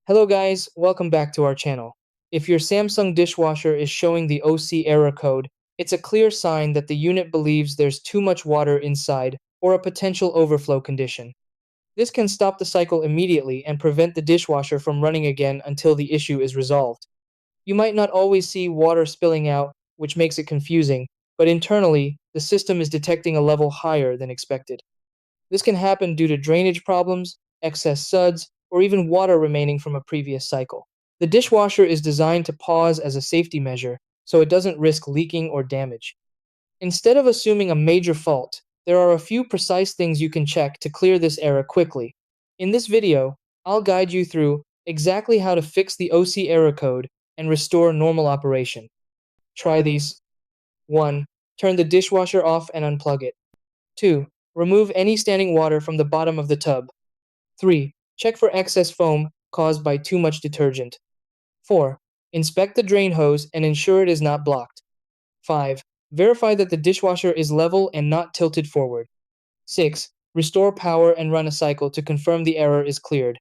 Hello guys, welcome back to our channel. If your Samsung dishwasher is showing the OC error code, it's a clear sign that the unit believes there's too much water inside or a potential overflow condition. This can stop the cycle immediately and prevent the dishwasher from running again until the issue is resolved. You might not always see water spilling out, which makes it confusing, but internally, the system is detecting a level higher than expected. This can happen due to drainage problems, excess suds, or even water remaining from a previous cycle. The dishwasher is designed to pause as a safety measure so it doesn't risk leaking or damage. Instead of assuming a major fault, there are a few precise things you can check to clear this error quickly. In this video, I'll guide you through exactly how to fix the OC error code and restore normal operation. Try these. 1. Turn the dishwasher off and unplug it. 2. Remove any standing water from the bottom of the tub. 3. Check for excess foam caused by too much detergent. 4. Inspect the drain hose and ensure it is not blocked. 5. Verify that the dishwasher is level and not tilted forward. 6. Restore power and run a cycle to confirm the error is cleared.